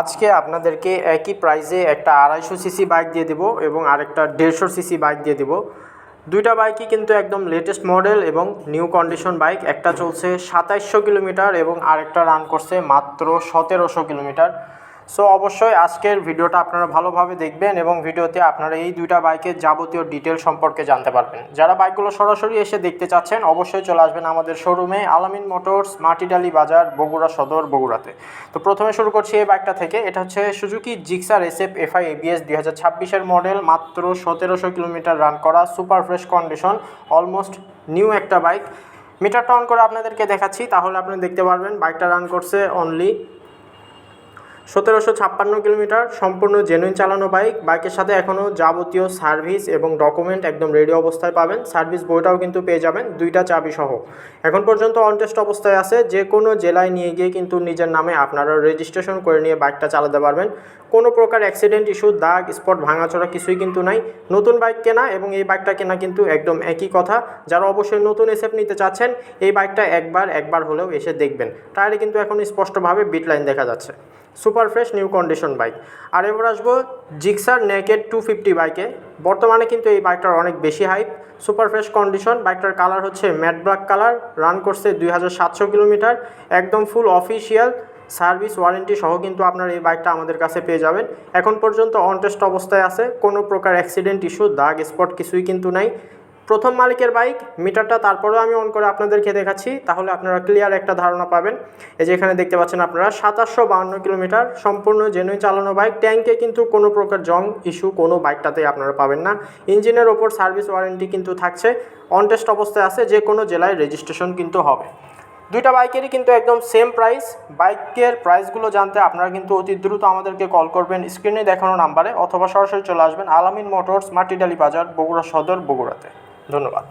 আজকে আপনাদেরকে একই প্রাইসে একটা 250 সিসি বাইক দিয়ে দেবো এবং আরেকটা 150 সিসি বাইক দিয়ে দেবো। দুইটা বাইকই কিন্তু একদম লেটেস্ট মডেল এবং নিউ কন্ডিশন বাইক। একটা চলছে 2700 কিলোমিটার এবং আরেকটা রান করছে মাত্র 1700 কিলোমিটার। সো অবশ্যই আজকের ভিডিওটা আপনারা ভালোভাবে দেখবেন এবং ভিডিওতে আপনারা এই দুইটা বাইকের যাবতীয় ডিটেল সম্পর্কে জানতে পারবেন। যারা বাইকগুলো সরাসরি এসে দেখতে চাচ্ছেন অবশ্যই চলে আসবেন আমাদের শোরুমে, আলামিন মোটরস, মাটিডালি বাজার, বগুড়া সদর, বগুড়াতে। তো প্রথমে শুরু করছি এই বাইকটা থেকে। এটা হচ্ছে Suzuki Gixxer SF FI ABS 2026-এর মডেল, মাত্র 1700 কিলোমিটার রান করা, super fresh condition, almost new একটা বাইক। মিটারটা অন করে আপনাদেরকে দেখাচ্ছি, তাহলে আপনি দেখতে পারবেন বাইকটা রান করছে অনলি 1756 কিলোমিটার। সম্পূর্ণ জেনুইন চালানো বাইক। বাইকের সাথে এখনও যাবতীয় সার্ভিস এবং ডকুমেন্ট একদম রেডি অবস্থায় পাবেন। সার্ভিস বইটাও কিন্তু পেয়ে যাবেন, দুইটা চাবি সহ। এখন পর্যন্ত অন টেস্ট অবস্থায় আছে। যে কোনো জেলায় নিয়ে গিয়ে কিন্তু নিজের নামে আপনারা রেজিস্ট্রেশন করে নিয়ে বাইকটা চালাতে পারবেন। কোনো প্রকার অ্যাক্সিডেন্ট ইস্যু, দাগ, স্পট, ভাঙাচোরা কিছুই কিন্তু নাই। নতুন বাইক কেনা এবং এই বাইকটা কেনা কিন্তু একদম একই কথা। যারা অবশ্যই নতুন SF নিতে চাচ্ছেন এই বাইকটা একবার হলেও এসে দেখবেন। টায়ারে কিন্তু এখন স্পষ্টভাবে বিট লাইন দেখা যাচ্ছে। Super fresh new condition bike. আর এবার আসবো জিক্সার নেকেড 250 বাইকে। বর্তমানে কিন্তু এই বাইকটার অনেক বেশি হাইপ। Super fresh condition. বাইকটার কালার হচ্ছে ম্যাট ব্ল্যাক কালার। রান করছে 2700 কিলোমিটার। একদম ফুল অফিসিয়াল সার্ভিস ওয়ারেন্টি সহ কিন্তু আপনার এই বাইকটা আমাদের কাছে পেয়ে যাবেন। এখন পর্যন্ত অন টেস্ট অবস্থায় আছে। কোনো প্রকার অ্যাক্সিডেন্ট ইস্যু, দাগ, স্পট কিছুই কিন্তু নাই। প্রথম মালিকের বাইক। মিটারটা তারপরেও আমি অন করে আপনাদেরকে দেখাচ্ছি, তাহলে আপনারা ক্লিয়ার একটা ধারণা পাবেন। এই যে এখানে দেখতে পাচ্ছেন আপনারা 2752 কিলোমিটার, সম্পূর্ণ জেনুইন চালানো বাইক। ট্যাঙ্কে কিন্তু কোনো প্রকার জং ইস্যু কোনো বাইকটাতে আপনারা পাবেন না। ইঞ্জিনের ওপর সার্ভিস ওয়ারেন্টি কিন্তু থাকছে। অন টেস্ট অবস্থায় আছে, যে কোনো জেলায় রেজিস্ট্রেশন কিন্তু হবে। দুইটা বাইকেরই কিন্তু একদম সেম প্রাইস। বাইকের প্রাইসগুলো জানতে আপনারা কিন্তু অতি দ্রুত আমাদেরকে কল করবেন স্ক্রিনে দেখানো নাম্বারে, অথবা সরাসরি চলে আসবেন আলামিন মোটরস, মাটিডালি বাজার, বগুড়া সদর, বগুড়াতে। ধন্যবাদ।